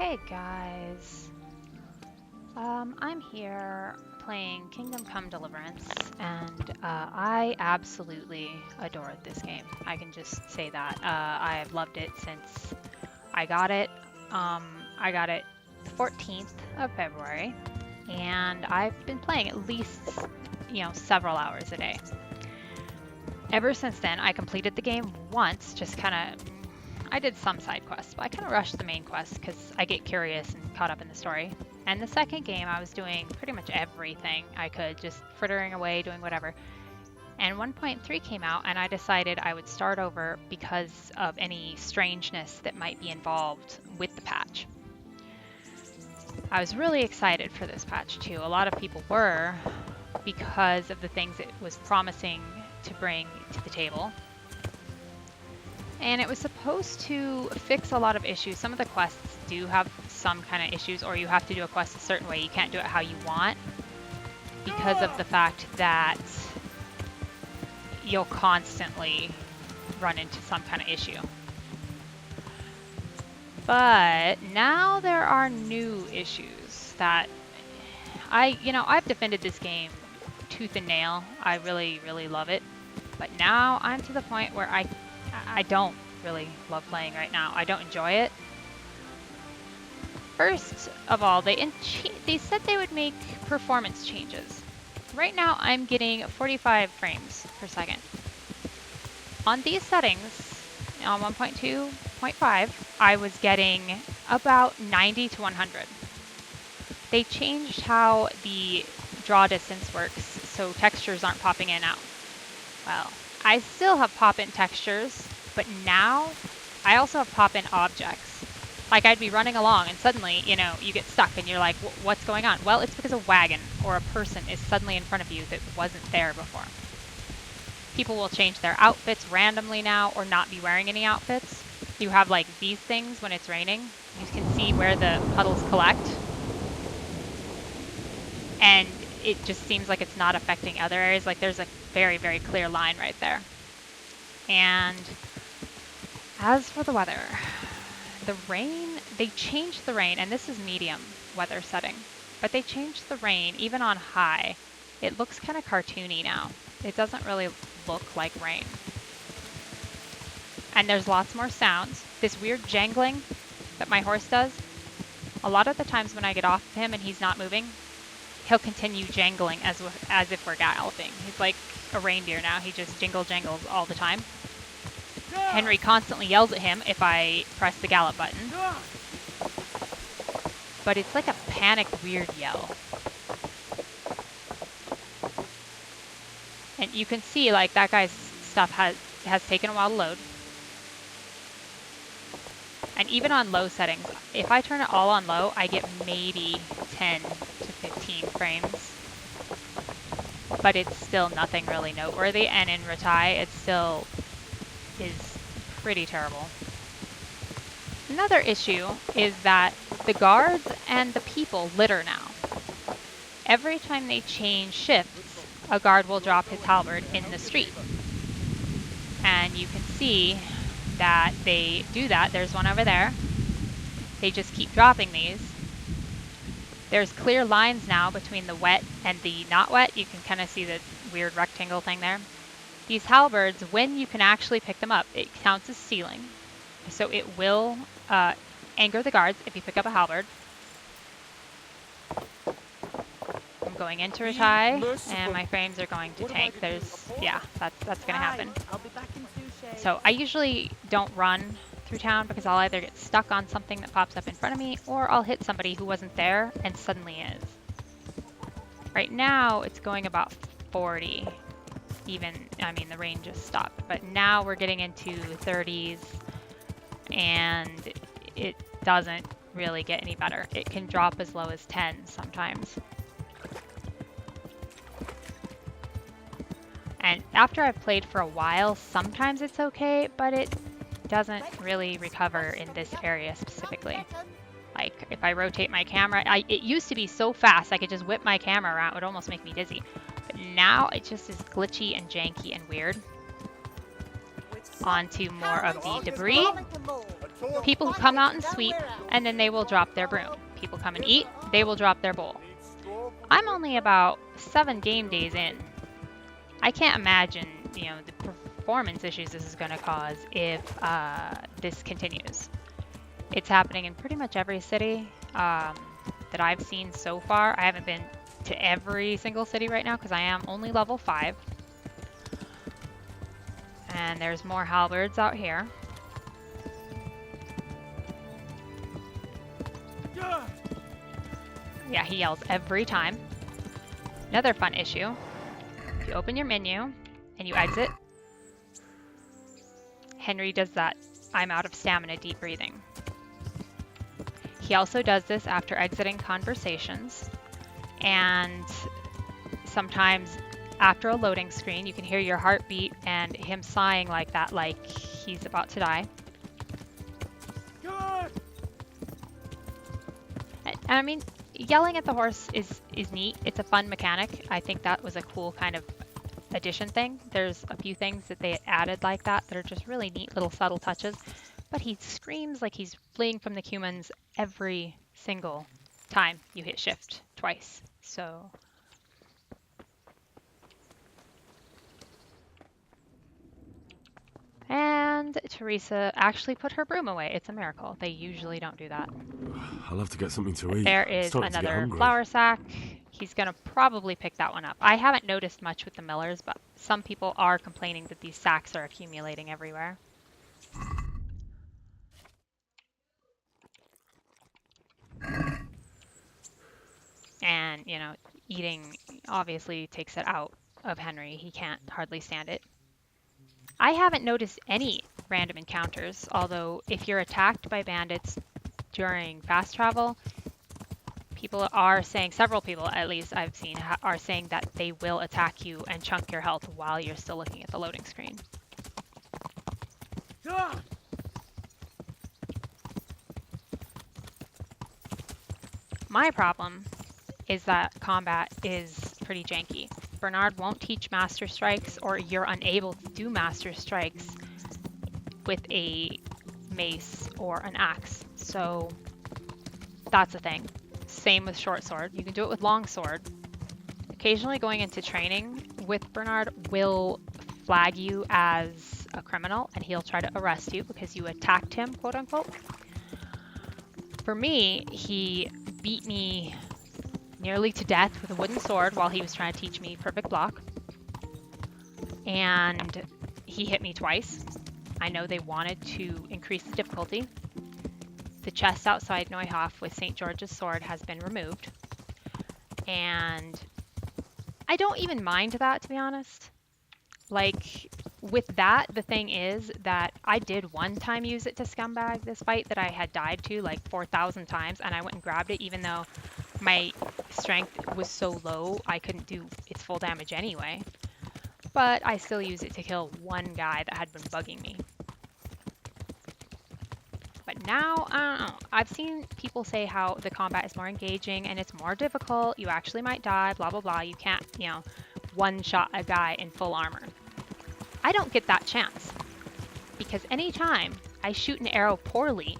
Hey guys, I'm here playing Kingdom Come Deliverance, and I absolutely adored this game. I can just say that. I've loved it since I got it. I got it the 14th of February, and I've been playing at least, several hours a day. Ever since then, I completed the game once, just kind of I did some side quests, but I kind of rushed the main quest because I get curious and caught up in the story. And the second game, I was doing pretty much everything I could, just frittering away, doing whatever. And 1.3 came out, and I decided I would start over because of any strangeness that might be involved with the patch. I was really excited for this patch too. A lot of people were, because of the things it was promising to bring to the table. And it was supposed to fix a lot of issues. Some of the quests do have some kind of issues, or you have to do a quest a certain way. You can't do it how you want because of the fact that you'll constantly run into some kind of issue. But now there are new issues that I've defended this game tooth and nail. I really, really love it. But now I'm to the point where I don't really love playing right now. I don't enjoy it. First of all, they said they would make performance changes. Right now, I'm getting 45 frames per second. On these settings, on 1.2.5, I was getting about 90 to 100. They changed how the draw distance works, so textures aren't popping in and out. Well, I still have pop-in textures, but now I also have pop-in objects. Like I'd be running along and suddenly, you get stuck and you're like, what's going on? Well, it's because a wagon or a person is suddenly in front of you that wasn't there before. People will change their outfits randomly now or not be wearing any outfits. You have like these things when it's raining. You can see where the puddles collect. And it just seems like it's not affecting other areas. Like there's a very, very clear line right there. And as for the weather, the rain, they changed the rain, and this is medium weather setting, but they changed the rain even on high. It looks kind of cartoony now. It doesn't really look like rain. And there's lots more sounds. This weird jangling that my horse does, a lot of the times when I get off of him and he's not moving, he'll continue jangling as if we're galloping. He's like a reindeer now. He just jangles all the time. Henry constantly yells at him if I press the gallop button. But it's like a panicked, weird yell. And you can see like that guy's stuff has taken a while to load. And even on low settings, if I turn it all on low, I get maybe 10 to 15 frames. But it's still nothing really noteworthy. And in Rattay, it still is pretty terrible. Another issue is that the guards and the people litter now. Every time they change shifts, a guard will drop his halberd in the street. And you can see that they do that. There's one over there. They just keep dropping these. There's clear lines now between the wet and the not wet. You can kind of see the weird rectangle thing there. These halberds, when you can actually pick them up, it counts as stealing. So it will anger the guards if you pick up a halberd. I'm going into Rattay, and my frames are going to tank. That's going to happen. So I usually don't run through town because I'll either get stuck on something that pops up in front of me, or I'll hit somebody who wasn't there and suddenly is. Right now, it's going about 40. The rain just stopped, but now we're getting into 30s, and it doesn't really get any better. It can drop as low as 10 sometimes. And after I've played for a while, sometimes it's okay, but it doesn't really recover in this area specifically. Like if I rotate my camera, it used to be so fast I could just whip my camera around. It would almost make me dizzy. But now it just is glitchy and janky and weird. On to more of the debris. People who come out and sweep, and then they will drop their broom. People come and eat, they will drop their bowl. I'm only about 7 game days in. I can't imagine, you know, the performance issues this is going to cause if this continues. It's happening in pretty much every city that I've seen so far. I haven't been to every single city right now because I am only level 5. And there's more halberds out here. Yeah, he yells every time. Another fun issue. If you open your menu and you exit, Henry does that I'm out of stamina deep breathing. He also does this after exiting conversations, and sometimes after a loading screen you can hear your heartbeat and him sighing like that, like he's about to die. And I mean, yelling at the horse is neat. It's a fun mechanic. I think that was a cool kind of addition thing. There's a few things that they added like that that are just really neat little subtle touches. But he screams like he's fleeing from the humans every single time you hit shift twice. So and Teresa actually put her broom away. It's a miracle. They usually don't do that. I'll have to get something to eat. There is another flour sack. He's going to probably pick that one up. I haven't noticed much with the millers, but some people are complaining that these sacks are accumulating everywhere. And, you know, eating obviously takes it out of Henry. He can't hardly stand it. I haven't noticed any random encounters, although if you're attacked by bandits during fast travel, people are saying, several people at least I've seen, are saying that they will attack you and chunk your health while you're still looking at the loading screen. My problem is that combat is pretty janky. Bernard won't teach master strikes, or you're unable to do master strikes with a mace or an axe. So that's a thing. Same with short sword. You can do it with long sword. Occasionally going into training with Bernard will flag you as a criminal and he'll try to arrest you because you attacked him, quote unquote. For me, he beat me nearly to death with a wooden sword while he was trying to teach me perfect block. And he hit me twice. I know they wanted to increase the difficulty. The chest outside Neuhof with St. George's sword has been removed. And I don't even mind that, to be honest. Like, with that, the thing is that I did one time use it to scumbag this fight that I had died to like 4,000 times, and I went and grabbed it even though my strength was so low I couldn't do its full damage anyway. But I still used it to kill one guy that had been bugging me. But now, I don't know. I've seen people say how the combat is more engaging and it's more difficult. You actually might die, blah, blah, blah. You can't, you know, one-shot a guy in full armor. I don't get that chance. Because anytime I shoot an arrow poorly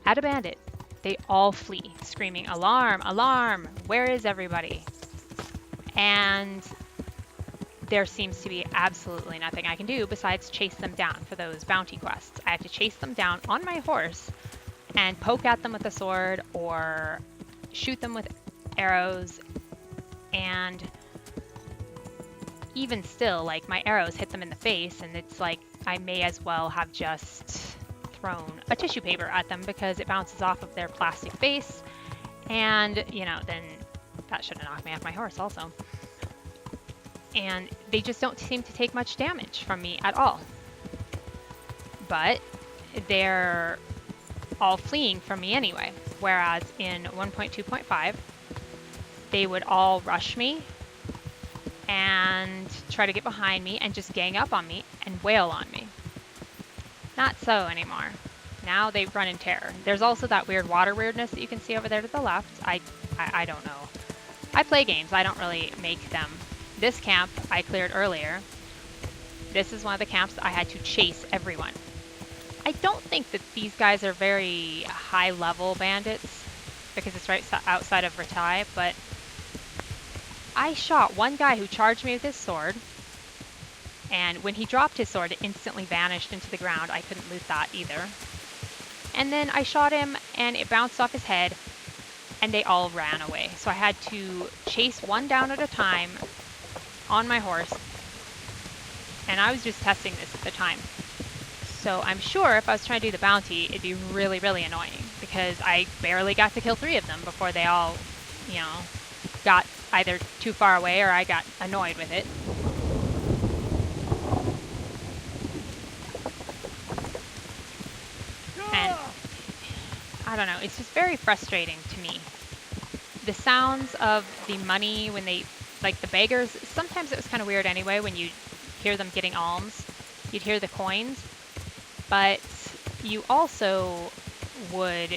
at a bandit, they all flee, screaming, "Alarm! Alarm! Where is everybody?" And there seems to be absolutely nothing I can do besides chase them down for those bounty quests. I have to chase them down on my horse and poke at them with a sword or shoot them with arrows. And even still, like, my arrows hit them in the face, and it's like I may as well have just thrown a tissue paper at them because it bounces off of their plastic base, and, you know, then that should have knocked me off my horse also. And they just don't seem to take much damage from me at all. But they're all fleeing from me anyway, whereas in 1.2.5, they would all rush me and try to get behind me and just gang up on me and wail on me. Not so anymore. Now they run in terror. There's also that weird water weirdness that you can see over there to the left. I don't know. I play games. I don't really make them. This camp I cleared earlier. This is one of the camps I had to chase everyone. I don't think that these guys are very high-level bandits because it's right outside of Rattay, but I shot one guy who charged me with his sword, and when he dropped his sword, it instantly vanished into the ground. I couldn't loot that either. And then I shot him, and it bounced off his head, and they all ran away. So I had to chase one down at a time on my horse, and I was just testing this at the time. So I'm sure if I was trying to do the bounty, it'd be really, really annoying because I barely got to kill 3 of them before they all, you know, got either too far away or I got annoyed with it. And I don't know, it's just very frustrating to me. The sounds of the money when they, like the beggars, sometimes it was kind of weird anyway when you hear them getting alms. You'd hear the coins, but you also would,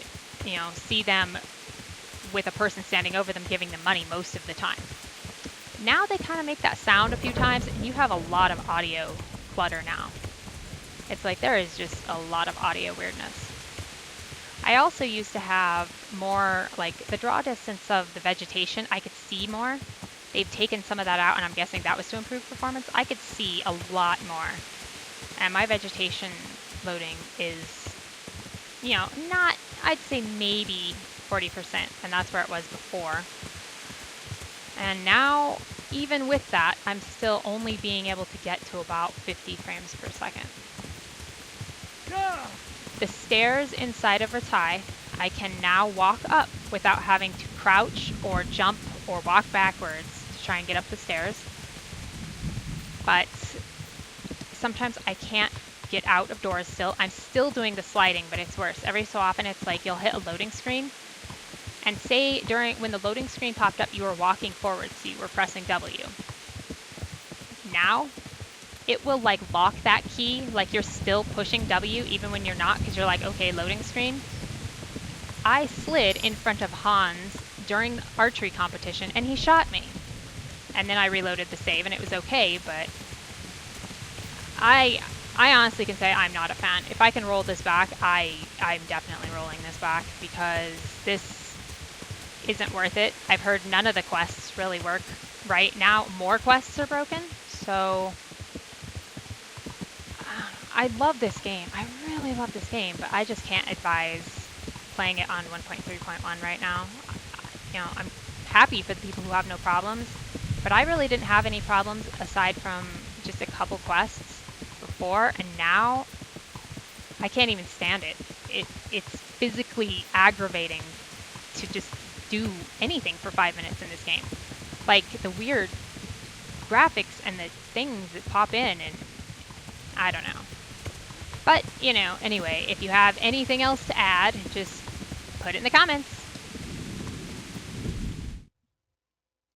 you know, see them with a person standing over them giving them money most of the time. Now they kind of make that sound a few times, and you have a lot of audio clutter now. It's like there is just a lot of audio weirdness. I also used to have more, like the draw distance of the vegetation, I could see more. They've taken some of that out, and I'm guessing that was to improve performance. I could see a lot more. And my vegetation loading is, you know, not, I'd say maybe 40%, and that's where it was before. And now, even with that, I'm still only being able to get to about 50 frames per second. The stairs inside of Rattay, I can now walk up without having to crouch or jump or walk backwards to try and get up the stairs. But sometimes I can't get out of doors still. I'm still doing the sliding, but it's worse. Every so often it's like you'll hit a loading screen, and say when the loading screen popped up, you were walking forward, so you were pressing W. Now, it will like lock that key, like you're still pushing W even when you're not, because you're like, okay, loading screen. I slid in front of Hans during the archery competition, and he shot me. And then I reloaded the save, and it was okay, but I honestly can say I'm not a fan. If I can roll this back, I'm definitely rolling this back, because this isn't worth it. I've heard none of the quests really work right now. More quests are broken, so I love this game. I really love this game, but I just can't advise playing it on 1.3.1 right now. You know, I'm happy for the people who have no problems, but I really didn't have any problems aside from just a couple quests before, and now I can't even stand it. It's physically aggravating to just do anything for 5 minutes in this game. Like the weird graphics and the things that pop in, and I don't know. But, you know, anyway, if you have anything else to add, just put it in the comments.